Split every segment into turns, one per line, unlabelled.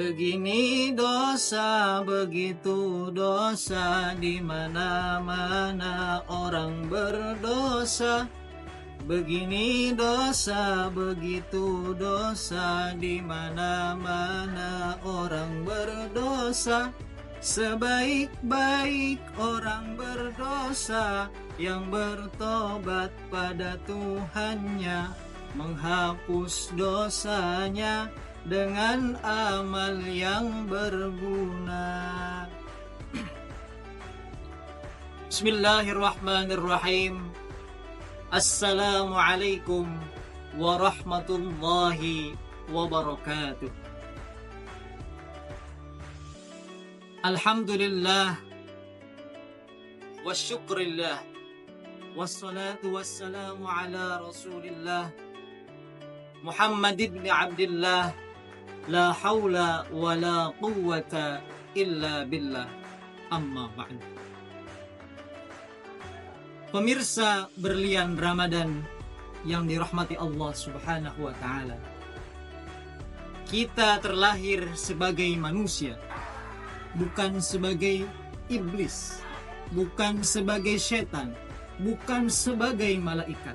Begini dosa, begitu dosa, di mana-mana orang berdosa. Begini dosa, begitu dosa, di mana-mana orang berdosa. Sebaik-baik orang berdosa yang bertobat pada Tuhannya, menghapus dosanya dengan amal yang berguna. Bismillahirrahmanirrahim. Assalamualaikum warahmatullahi wabarakatuh. Alhamdulillah wa syukrillah, wassalatu wassalamu ala rasulillah Muhammad ibn Abdillah, la hawla wa la quwwata illa billah, amma ba'd. Pemirsa berlian Ramadan yang dirahmati Allah subhanahu wa ta'ala, kita terlahir sebagai manusia, bukan sebagai iblis, bukan sebagai setan, bukan sebagai malaikat.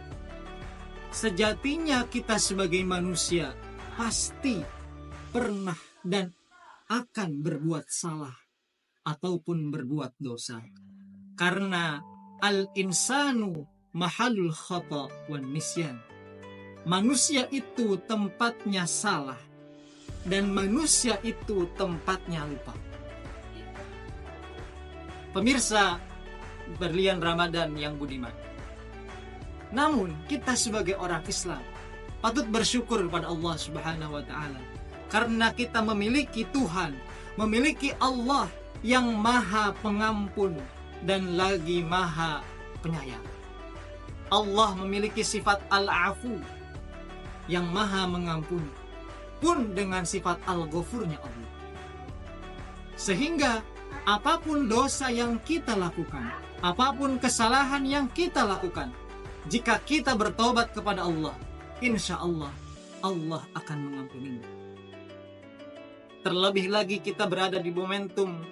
Sejatinya kita sebagai manusia pasti pernah dan akan berbuat salah ataupun berbuat dosa. Karena al-insanu mahalul khata' wan nisyan. Manusia itu tempatnya salah dan manusia itu tempatnya lupa. Pemirsa berlian Ramadan yang budiman, namun kita sebagai orang Islam patut bersyukur kepada Allah subhanahu wa ta'ala, karena kita memiliki Tuhan, memiliki Allah yang maha pengampun dan lagi maha penyayang. Allah memiliki sifat al-afu yang maha mengampuni, pun dengan sifat al-ghafurnya Allah. Sehingga apapun dosa yang kita lakukan, apapun kesalahan yang kita lakukan, jika kita bertobat kepada Allah, insya Allah, Allah akan mengampuninya. Terlebih lagi kita berada di momentum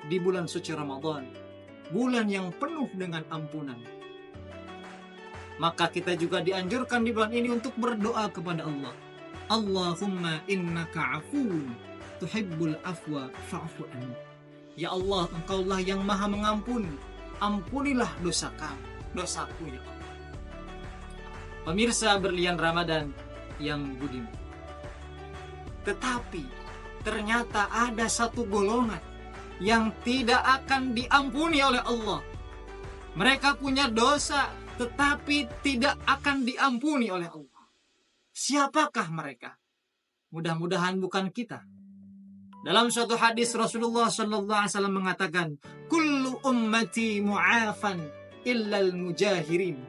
di bulan suci Ramadan, bulan yang penuh dengan ampunan. Maka kita juga dianjurkan di bulan ini untuk berdoa kepada Allah. Allahumma innaka afuun tuhibbul afwa fa'fu anni. Ya Allah, Engkaulah yang maha mengampuni, ampunilah dosaku ya Allah. Pemirsa berlian Ramadan yang budiman, tetapi ternyata ada satu golongan yang tidak akan diampuni oleh Allah. Mereka punya dosa tetapi tidak akan diampuni oleh Allah. Siapakah mereka? Mudah-mudahan bukan kita. Dalam suatu hadis Rasulullah SAW mengatakan, kullu ummati mu'afan illal mujahirin.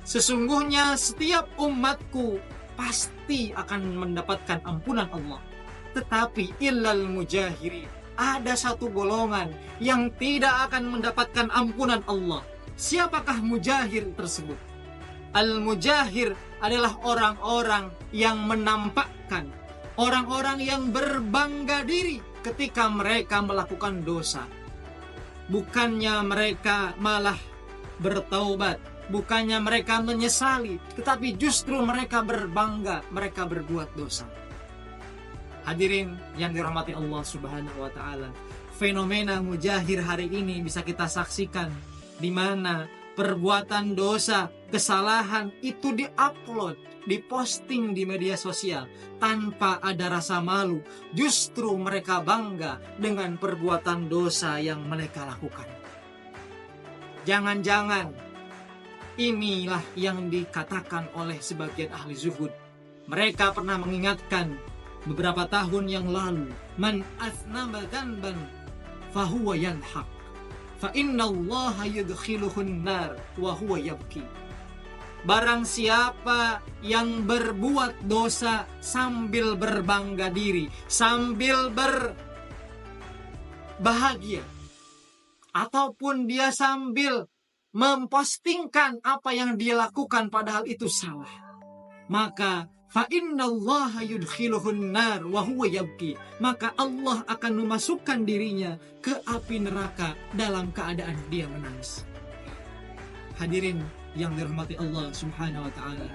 Sesungguhnya setiap umatku pasti akan mendapatkan ampunan Allah, tetapi illal mujahirin, ada satu golongan yang tidak akan mendapatkan ampunan Allah. Siapakah mujahir tersebut? Al-mujahir adalah orang-orang yang menampakkan, orang-orang yang berbangga diri ketika mereka melakukan dosa. Bukannya mereka malah bertaubat, bukannya mereka menyesali, tetapi justru mereka berbangga, mereka berbuat dosa. Hadirin yang dirahmati Allah subhanahu wa ta'ala, fenomena mujahir hari ini bisa kita saksikan, di mana perbuatan dosa, kesalahan itu diupload, diposting di media sosial tanpa ada rasa malu. Justru mereka bangga dengan perbuatan dosa yang mereka lakukan. Jangan-jangan inilah yang dikatakan oleh sebagian ahli zuhud. Mereka pernah mengingatkan beberapa tahun yang lalu, man athnaba dhanban fahuwa yanhaq, fa innallaha yudkhiluhun nar wa huwa yabki. Barang siapa yang berbuat dosa sambil berbangga diri, sambil berbahagia, ataupun dia sambil mempostingkan apa yang dia lakukan padahal itu salah, maka fa innallaha yudkhiluhun nar wa huwa yabki, maka Allah akan memasukkan dirinya ke api neraka dalam keadaan dia menangis. Hadirin yang dirahmati Allah Subhanahu wa taala,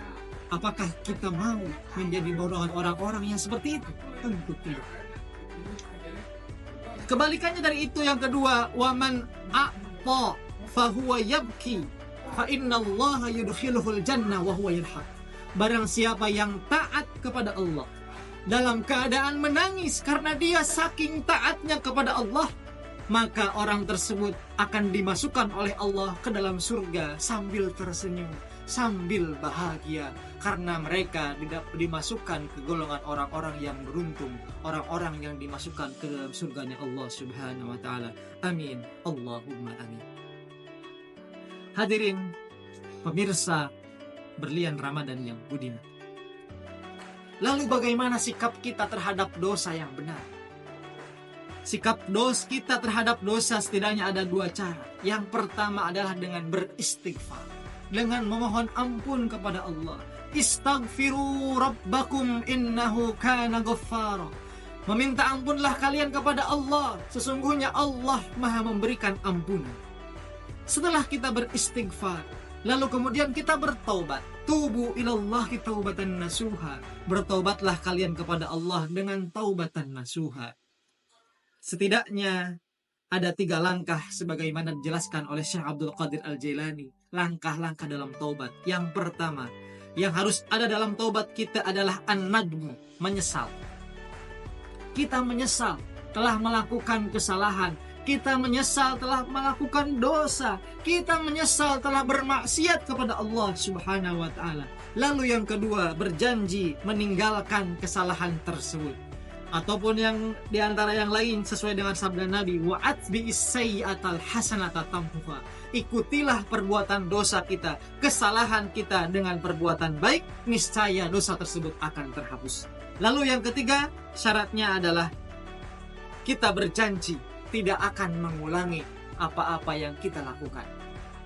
apakah kita mau menjadi golongan orang-orang yang seperti itu? Tentu tidak. Kebalikannya dari itu yang kedua, waman a'ta fa huwa yabki fa innallaha yudkhiluhul jannah wa huwa yadhak. Barang siapa yang taat kepada Allah dalam keadaan menangis karena dia saking taatnya kepada Allah, maka orang tersebut akan dimasukkan oleh Allah ke dalam surga sambil tersenyum, sambil bahagia, karena mereka tidak dimasukkan ke golongan orang-orang yang beruntung, orang-orang yang dimasukkan ke dalam surganya Allah Subhanahu wa taala. Amin. Allahumma amin. Hadirin pemirsa berlian Ramadan yang budiman. Lalu bagaimana sikap kita terhadap dosa yang benar? Sikap kita terhadap dosa setidaknya ada dua cara. Yang pertama adalah dengan beristighfar, dengan memohon ampun kepada Allah. Istaghfiru rabbakum innahu kana ghaffara. Meminta ampunlah kalian kepada Allah, sesungguhnya Allah Maha memberikan ampunan. Setelah kita beristighfar, lalu kemudian kita bertaubat. Tubu ilallahi taubatan nasuha. Bertaubatlah kalian kepada Allah dengan taubatan nasuha. Setidaknya ada 3 langkah sebagaimana dijelaskan oleh Syekh Abdul Qadir Al-Jailani. Langkah-langkah dalam taubat. Yang pertama, yang harus ada dalam taubat kita adalah an-nadmu, menyesal. Kita menyesal telah melakukan kesalahan. Kita menyesal telah melakukan dosa. Kita menyesal telah bermaksiat kepada Allah Subhanahu wa taala. Lalu yang kedua, berjanji meninggalkan kesalahan tersebut. Ataupun yang diantara yang lain sesuai dengan sabda Nabi, wa'atbi'is sayyi'atal hasanata tamhuha. Ikutilah perbuatan dosa kita, kesalahan kita dengan perbuatan baik, niscaya dosa tersebut akan terhapus. Lalu yang ketiga, syaratnya adalah kita berjanji tidak akan mengulangi apa-apa yang kita lakukan.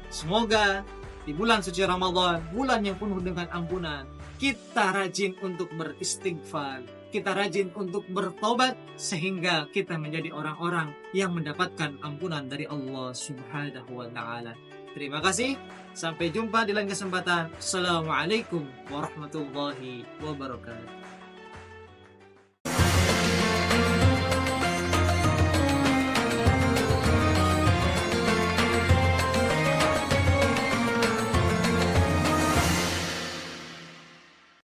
Semoga di bulan suci Ramadan, bulan yang penuh dengan ampunan, kita rajin untuk beristighfar, kita rajin untuk bertobat, sehingga kita menjadi orang-orang yang mendapatkan ampunan dari Allah Subhanahu wa ta'ala. Terima kasih, sampai jumpa di lain kesempatan. Assalamualaikum warahmatullahi wabarakatuh.